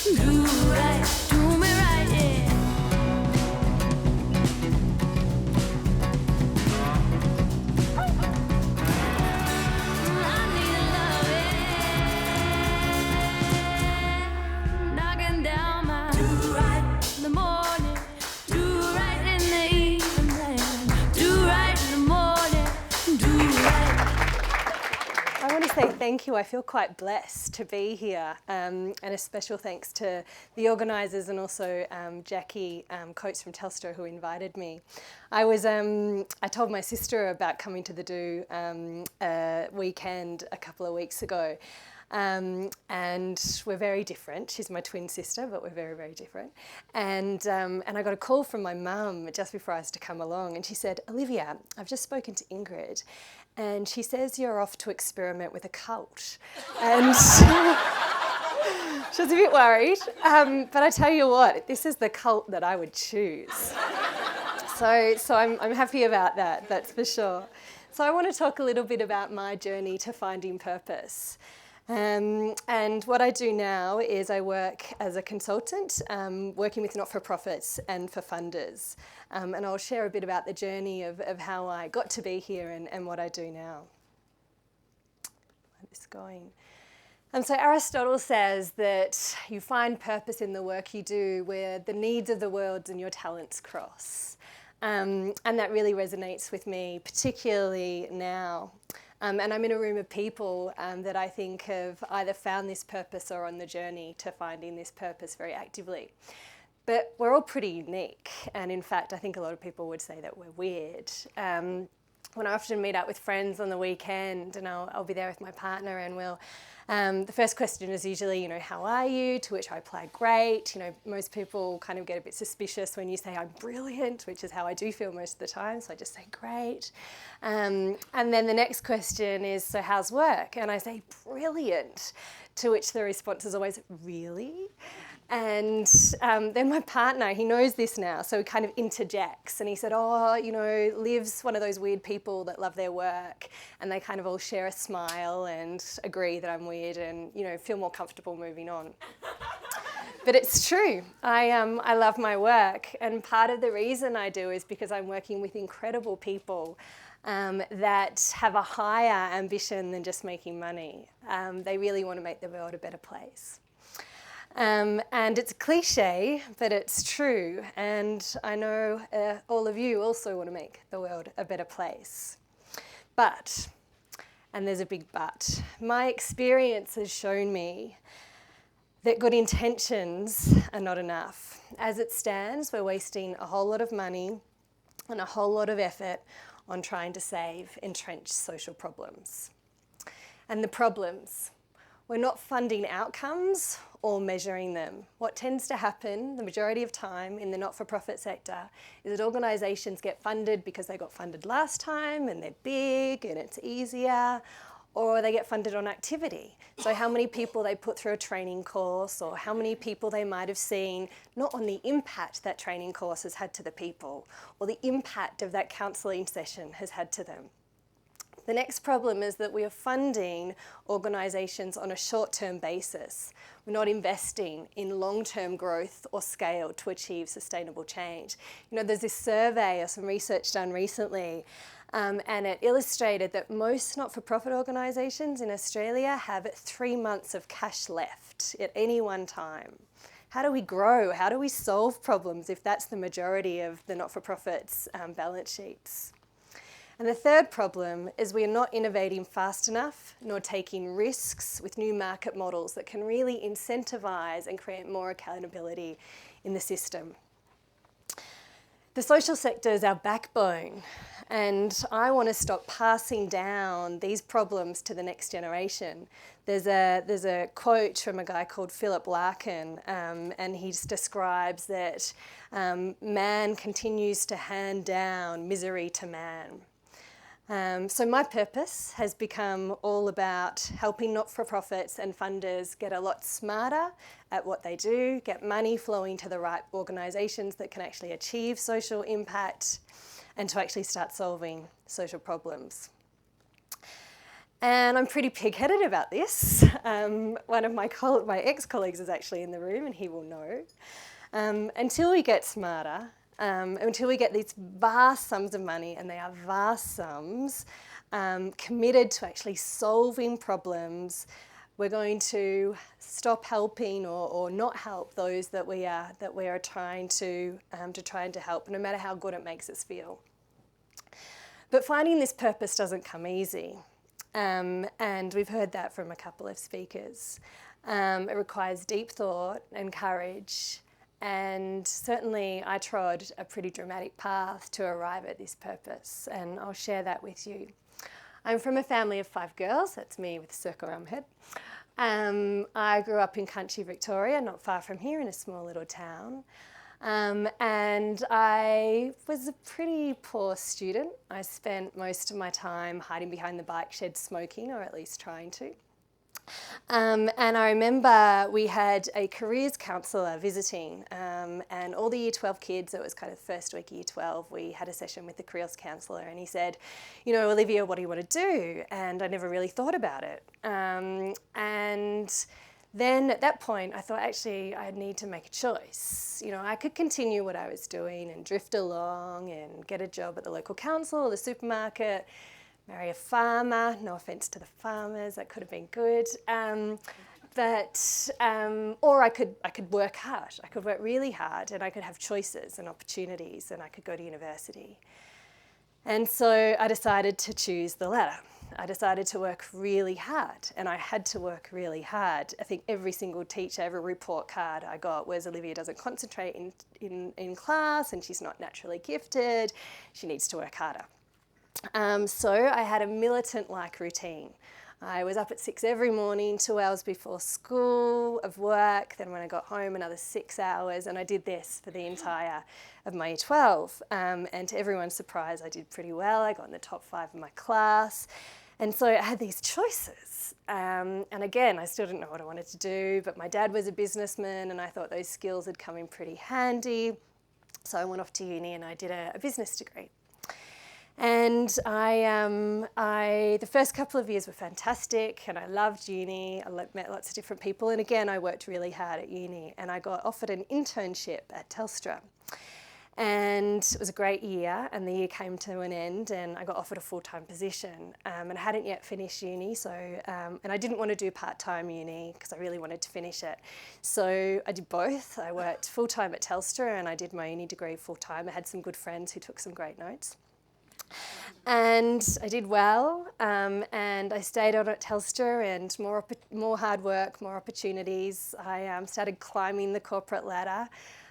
Do right, do me right, yeah. I need love, yeah. Knocking down my do right in the morning, do right in the evening, do right in the morning, do right. I want to say thank you. I feel quite blessed to be here, and a special thanks to the organisers and also Jackie Coates from Telstra who invited me. I told my sister about coming to the Do weekend a couple of weeks ago, and we're very different. She's my twin sister, but we're very, very different. And I got a call from my mum just before I was to come along, and she said, "Olivia, I've just spoken to Ingrid, and she says you're off to experiment with a cult." And she was a bit worried, but I tell you what, this is the cult that I would choose. So I'm happy about that, that's for sure. So I want to talk a little bit about my journey to finding purpose. And what I do now is I work as a consultant, working with not-for-profits and for funders. And I'll share a bit about the journey of how I got to be here and what I do now. Where is this going? So Aristotle says that you find purpose in the work you do where the needs of the world and your talents cross. And that really resonates with me, particularly now. And I'm in a room of people that I think have either found this purpose or on the journey to finding this purpose very actively. But we're all pretty unique. And in fact, I think a lot of people would say that we're weird. When I often meet up with friends on the weekend and I'll be there with my partner and we'll, the first question is usually, how are you? To which I reply, great. Most people kind of get a bit suspicious when you say I'm brilliant, which is how I do feel most of the time. So I just say great. And then the next question is, so how's work? And I say brilliant, to which the response is always, really? And then my partner, he knows this now, so he kind of interjects and he said, Liv's one of those weird people that love their work, and they kind of all share a smile and agree that I'm weird and, feel more comfortable moving on. But it's true, I love my work, and part of the reason I do is because I'm working with incredible people that have a higher ambition than just making money. They really want to make the world a better place. And it's a cliche, but it's true. And I know all of you also want to make the world a better place. But, and there's a big but, my experience has shown me that good intentions are not enough. As it stands, we're wasting a whole lot of money and a whole lot of effort on trying to save entrenched social problems. And the problems, we're not funding outcomes or measuring them. What tends to happen the majority of time in the not-for-profit sector is that organisations get funded because they got funded last time and they're big and it's easier, or they get funded on activity. So how many people they put through a training course, or how many people they might have seen, not on the impact that training course has had to the people, or the impact of that counselling session has had to them. The next problem is that we are funding organisations on a short-term basis. We're not investing in long-term growth or scale to achieve sustainable change. There's this survey or some research done recently, and it illustrated that most not-for-profit organisations in Australia have 3 months of cash left at any one time. How do we grow? How do we solve problems if that's the majority of the not-for-profits' balance sheets? And the third problem is we are not innovating fast enough, nor taking risks with new market models that can really incentivise and create more accountability in the system. The social sector is our backbone, and I want to stop passing down these problems to the next generation. There's a quote from a guy called Philip Larkin, and he describes that man continues to hand down misery to man. So my purpose has become all about helping not-for-profits and funders get a lot smarter at what they do, get money flowing to the right organisations that can actually achieve social impact, and to actually start solving social problems. And I'm pretty pig-headed about this. One of my ex-colleagues is actually in the room and he will know. Until we get smarter, until we get these vast sums of money, and they are vast sums, committed to actually solving problems, we're going to stop helping or not help those that we are trying to help, no matter how good it makes us feel. But finding this purpose doesn't come easy. And we've heard that from a couple of speakers. It requires deep thought and courage, and certainly I trod a pretty dramatic path to arrive at this purpose, and I'll share that with you. I'm from a family of 5 girls, that's me with a circle around my head. I grew up in country Victoria, not far from here, in a small little town. And I was a pretty poor student. I spent most of my time hiding behind the bike shed smoking, or at least trying to. And I remember we had a careers counsellor visiting, and all the Year 12 kids, it was kind of the first week of Year 12, we had a session with the careers counsellor, and he said, you know, Olivia, what do you want to do? And I never really thought about it. And then at that point, I thought, actually, I need to make a choice. You know, I could continue what I was doing and drift along and get a job at the local council or the supermarket, marry a farmer. No offence to the farmers, that could have been good. Or I could work hard. I could work really hard, and I could have choices and opportunities, and I could go to university. And so I decided to choose the latter. I decided to work really hard, and I had to work really hard. I think every single teacher, every report card I got was Olivia doesn't concentrate in class, and she's not naturally gifted. She needs to work harder. So I had a militant-like routine. I was up at 6 every morning, 2 hours before school of work. Then when I got home, another 6 hours, and I did this for the entire of my Year 12. And to everyone's surprise, I did pretty well. I got in the top 5 of my class. And so I had these choices. And again, I still didn't know what I wanted to do, but my dad was a businessman, and I thought those skills had come in pretty handy. So I went off to uni and I did a business degree. And the first couple of years were fantastic, and I loved uni. I met lots of different people, and again, I worked really hard at uni, and I got offered an internship at Telstra. And it was a great year, and the year came to an end, and I got offered a full-time position, and I hadn't yet finished uni, so and I didn't want to do part-time uni because I really wanted to finish it. So I did both. I worked full-time at Telstra, and I did my uni degree full-time. I had some good friends who took some great notes. And I did well, and I stayed on at Telstra, and more hard work, more opportunities. I started climbing the corporate ladder.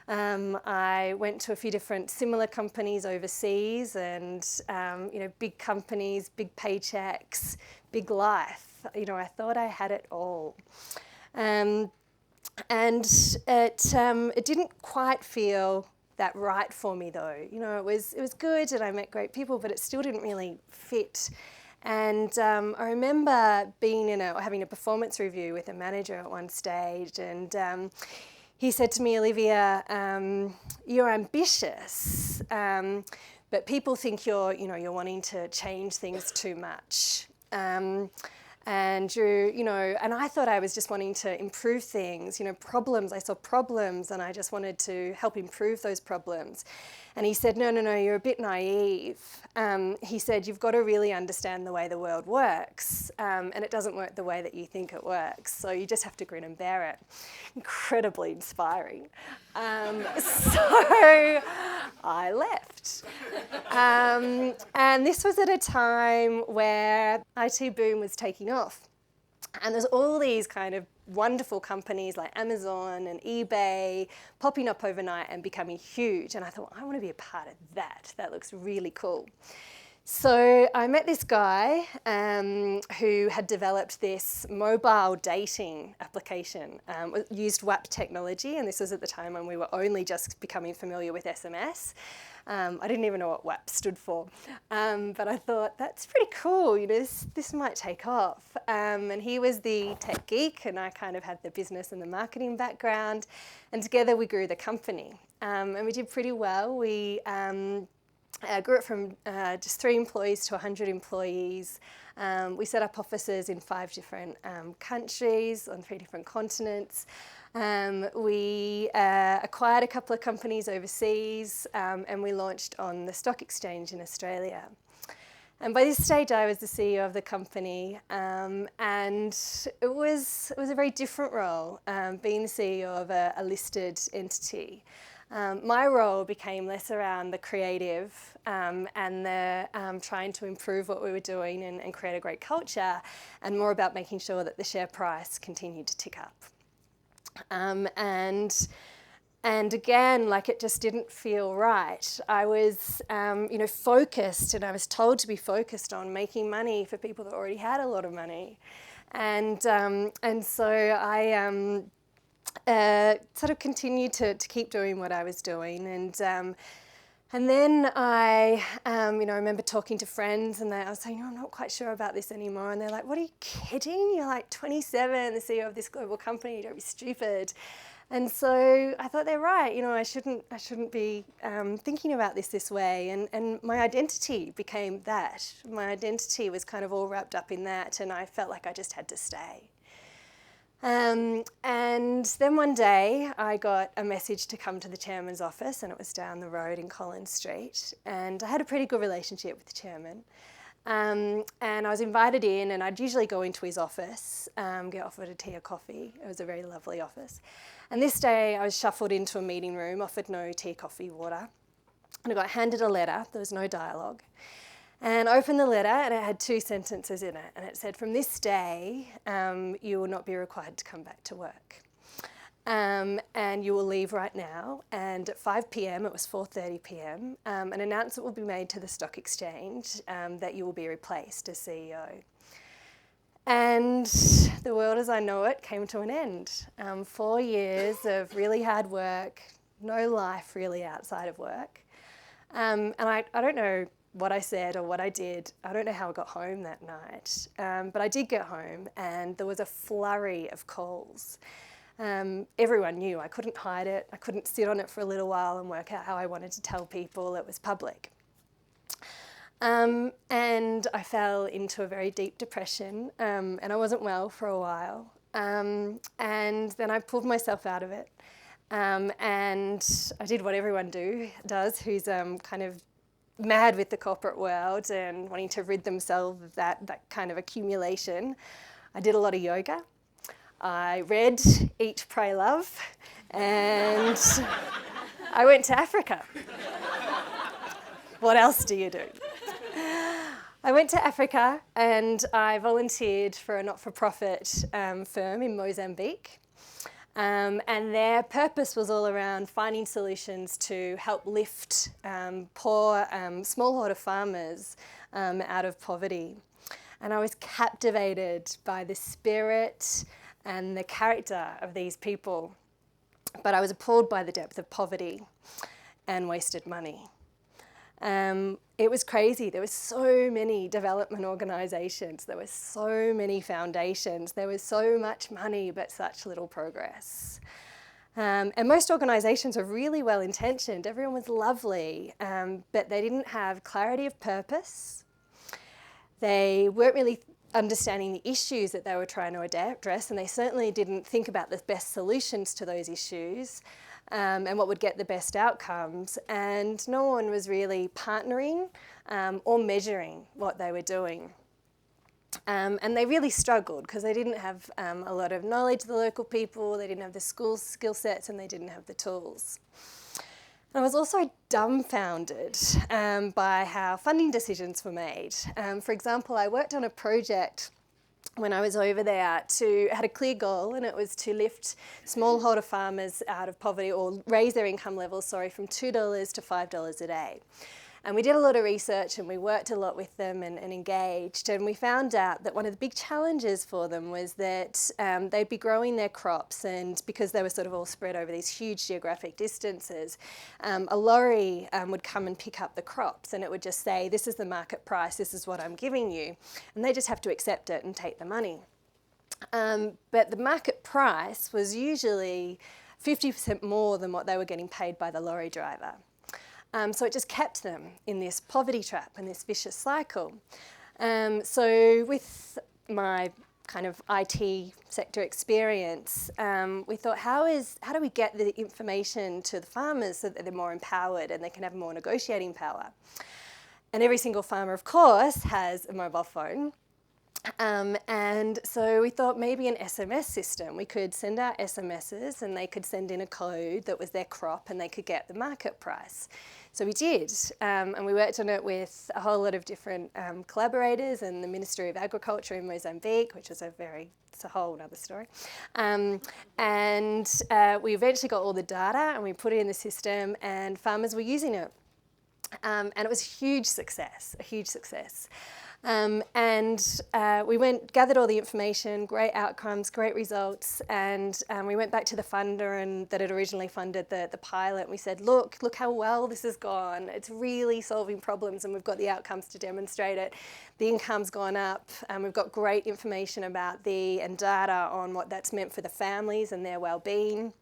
I went to a few different similar companies overseas, and big companies, big paychecks, big life. You know, I thought I had it all. And it didn't quite feel that right for me, though. You know, it was good, and I met great people, but it still didn't really fit. And I remember having a performance review with a manager at one stage, and he said to me, Olivia, you're ambitious, but people think you're wanting to change things too much. And and I thought I was just wanting to improve things, problems. I saw problems, and I just wanted to help improve those problems. And he said, no, you're a bit naive. He said, you've got to really understand the way the world works, and it doesn't work the way that you think it works. So you just have to grin and bear it. Incredibly inspiring. So I left. And this was at a time where IT boom was taking off. And there's all these kind of wonderful companies like Amazon and eBay popping up overnight and becoming huge. And I thought, I want to be a part of that. That looks really cool. So I met this guy who had developed this mobile dating application, used WAP technology, and this was at the time when we were only just becoming familiar with SMS. I didn't even know what WAP stood for, but I thought, that's pretty cool, this might take off. And he was the tech geek, and I kind of had the business and the marketing background, and together we grew the company. And we did pretty well. We grew it from just 3 employees to 100 employees. We set up offices in 5 different countries on 3 different continents. We acquired a couple of companies overseas, and we launched on the stock exchange in Australia. And by this stage, I was the CEO of the company, and it was a very different role, being the CEO of a listed entity. My role became less around the creative and the trying to improve what we were doing and create a great culture, and more about making sure that the share price continued to tick up. And again, like, it just didn't feel right. I was, focused, and I was told to be focused on making money for people that already had a lot of money. And so I sort of continued to keep doing what I was doing. And then I remember talking to friends, and I was saying, I'm not quite sure about this anymore. And they're like, what, are you kidding? You're like 27, the CEO of this global company, don't be stupid. And so I thought, they're right, I shouldn't be thinking about this way. And my identity became that. My identity was kind of all wrapped up in that, and I felt like I just had to stay. And then one day I got a message to come to the chairman's office, and it was down the road in Collins Street. And I had a pretty good relationship with the chairman. And I was invited in, and I'd usually go into his office, get offered a tea or coffee. It was a very lovely office. And this day I was shuffled into a meeting room, offered no tea, coffee, water. And I got handed a letter. There was no dialogue. And I opened the letter, and it had 2 sentences in it. And it said, from this day, you will not be required to come back to work. And you will leave right now. And at 5 p.m, it was 4:30 p.m, an announcement will be made to the stock exchange that you will be replaced as CEO. And the world as I know it came to an end. 4 years of really hard work, no life really outside of work. And I don't know what I said or what I did. I don't know how I got home that night. But I did get home, and there was a flurry of calls. Everyone knew. I couldn't hide it. I couldn't sit on it for a little while and work out how I wanted to tell people. It was public. And I fell into a very deep depression, and I wasn't well for a while. And then I pulled myself out of it. And I did what everyone does who's kind of mad with the corporate world and wanting to rid themselves of that kind of accumulation. I did a lot of yoga. I read Eat, Pray, Love, and I went to Africa. What else do you do? I went to Africa, and I volunteered for a not-for-profit firm in Mozambique. And their purpose was all around finding solutions to help lift poor smallholder farmers out of poverty. And I was captivated by the spirit and the character of these people. But I was appalled by the depth of poverty and wasted money. It was crazy. There were so many development organisations. There were so many foundations. There was so much money, but such little progress. And most organisations were really well intentioned. Everyone was lovely, but they didn't have clarity of purpose. They weren't really understanding the issues that they were trying to address, and they certainly didn't think about the best solutions to those issues. And what would get the best outcomes. And no one was really partnering or measuring what they were doing. And they really struggled because they didn't have a lot of knowledge of the local people, they didn't have the skill sets, and they didn't have the tools. And I was also dumbfounded by how funding decisions were made. For example, I worked on a project when I was over there had a clear goal, and it was to lift smallholder farmers out of poverty, or raise their income levels, from $2 to $5 a day. And we did a lot of research, and we worked a lot with them and engaged, and we found out that one of the big challenges for them was that they'd be growing their crops, and because they were sort of all spread over these huge geographic distances, a lorry would come and pick up the crops, and it would just say, this is the market price, this is what I'm giving you, and they just have to accept it and take the money. But the market price was usually 50% more than what they were getting paid by the lorry driver. So it just kept them in this poverty trap and this vicious cycle. So with my kind of IT sector experience, we thought, how do we get the information to the farmers so that they're more empowered and they can have more negotiating power? And every single farmer, of course, has a mobile phone. And so we thought maybe an SMS system. We could send out SMSs and they could send in a code that was their crop and they could get the market price. So we did, and we worked on it with a whole lot of different collaborators and the Ministry of Agriculture in Mozambique, which is it's a whole other story. And we eventually got all the data and we put it in the system and farmers were using it. And it was a huge success. We gathered all the information, great outcomes, great results, and we went back to the funder that had originally funded the pilot, and we said, look how well this has gone. It's really solving problems, and we've got the outcomes to demonstrate it. The income's gone up, and we've got great information about and data on what that's meant for the families and their well-being.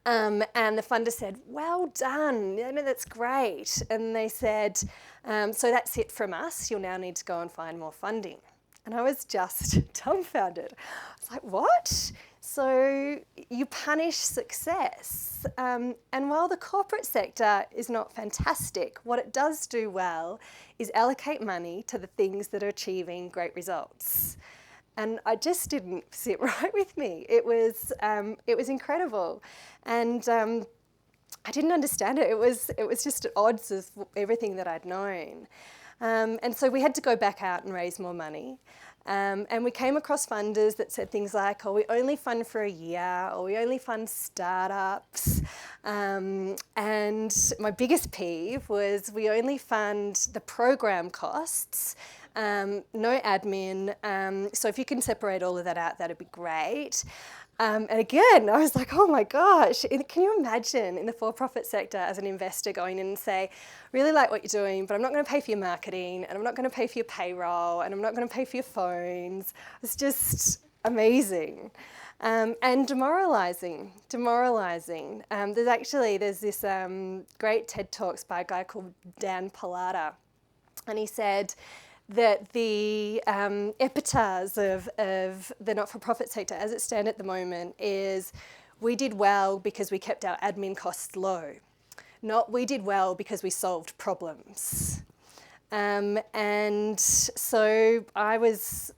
And the funder said, well done, that's great. And they said, so that's it from us, you'll now need to go and find more funding. And I was just dumbfounded. I was like, what? So you punish success. And while the corporate sector is not fantastic, what it does do well is allocate money to the things that are achieving great results. And I just didn't sit right with me. It was incredible, and I didn't understand it. It was just at odds with everything that I'd known, and so we had to go back out and raise more money. And we came across funders that said things like, "Oh, we only fund for a year," or "We only fund startups." And my biggest peeve was, "We only fund the program costs." No admin, so if you can separate all of that out, that'd be great. And again, I was like, oh my gosh, can you imagine in the for-profit sector as an investor going in and say, really like what you're doing, but I'm not going to pay for your marketing, and I'm not going to pay for your payroll, and I'm not going to pay for your phones. It's just amazing. And demoralising. There's this great TED Talks by a guy called Dan Pallotta, and he said that the epitaph of the not-for-profit sector as it stands at the moment is, we did well because we kept our admin costs low, not we did well because we solved problems. And so I was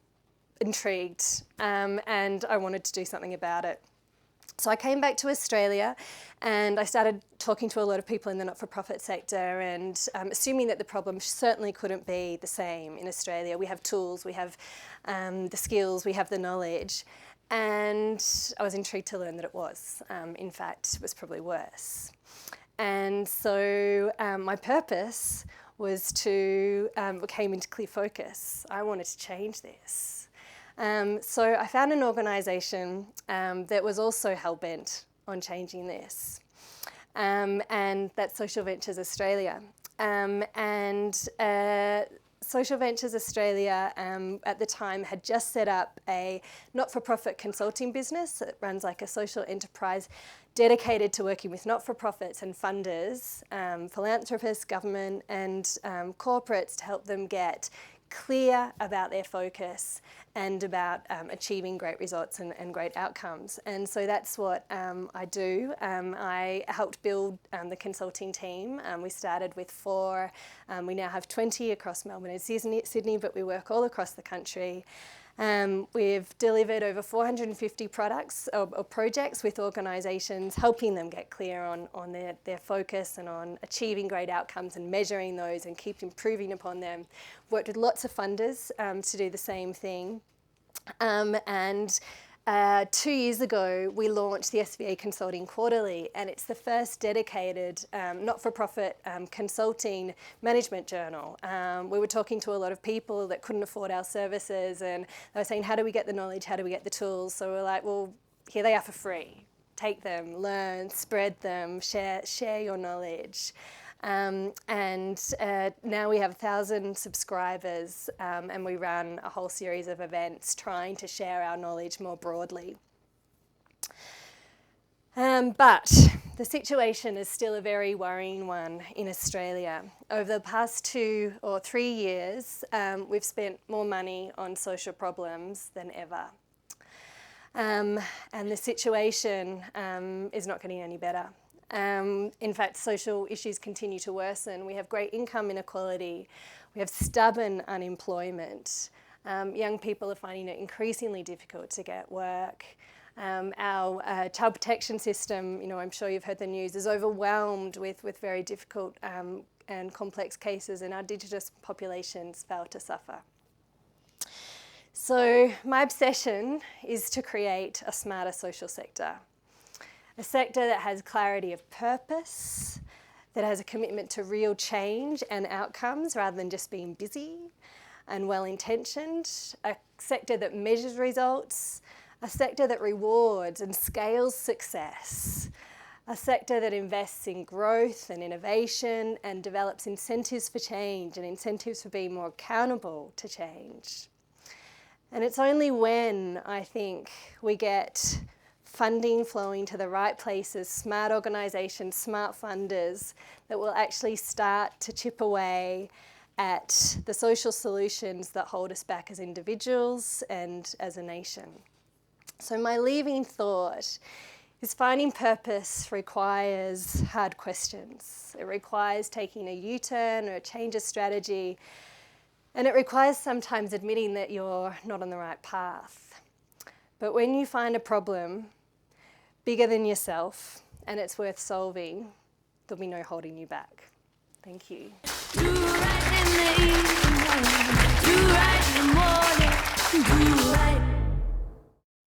intrigued, and I wanted to do something about it. So I came back to Australia and I started talking to a lot of people in the not-for-profit sector, and assuming that the problem certainly couldn't be the same in Australia. We have tools, we have the skills, we have the knowledge, and I was intrigued to learn that it was. In fact, it was probably worse. And so my purpose was came into clear focus. I wanted to change this. So I found an organisation that was also hell-bent on changing this, and that's Social Ventures Australia. Social Ventures Australia at the time had just set up a not-for-profit consulting business that runs like a social enterprise dedicated to working with not-for-profits and funders, philanthropists, government and corporates to help them get clear about their focus and about achieving great results and great outcomes. And so that's what I do. I helped build the consulting team. We started with 4. We now have 20 across Melbourne and Sydney, but we work all across the country. We've delivered over 450 products or projects with organisations, helping them get clear on their focus and on achieving great outcomes and measuring those and keep improving upon them. Worked with lots of funders to do the same thing. 2 years ago, we launched the SVA Consulting Quarterly, and it's the first dedicated not-for-profit consulting management journal. We were talking to a lot of people that couldn't afford our services, and they were saying, how do we get the knowledge, how do we get the tools? So we're like, well, here they are for free. Take them, learn, spread them, share your knowledge. Now we have 1,000 subscribers, and we run a whole series of events trying to share our knowledge more broadly. But the situation is still a very worrying one in Australia. Over the past 2 or 3 years, we've spent more money on social problems than ever. And the situation is not getting any better. In fact, social issues continue to worsen. We have great income inequality. We have stubborn unemployment. Young people are finding it increasingly difficult to get work. Our child protection system, I'm sure you've heard the news, is overwhelmed with very difficult and complex cases, and our Indigenous populations fail to suffer. So my obsession is to create a smarter social sector, a sector that has clarity of purpose, that has a commitment to real change and outcomes rather than just being busy and well-intentioned, a sector that measures results, a sector that rewards and scales success, a sector that invests in growth and innovation and develops incentives for change and incentives for being more accountable to change. And it's only when, I think, we get funding flowing to the right places, smart organisations, smart funders, that will actually start to chip away at the social solutions that hold us back as individuals and as a nation. So my leaving thought is finding purpose requires hard questions. It requires taking a U-turn or a change of strategy, and it requires sometimes admitting that you're not on the right path. But when you find a problem bigger than yourself and it's worth solving, there'll be no holding you back. Thank you. Do right in the evening, do right in the morning, do right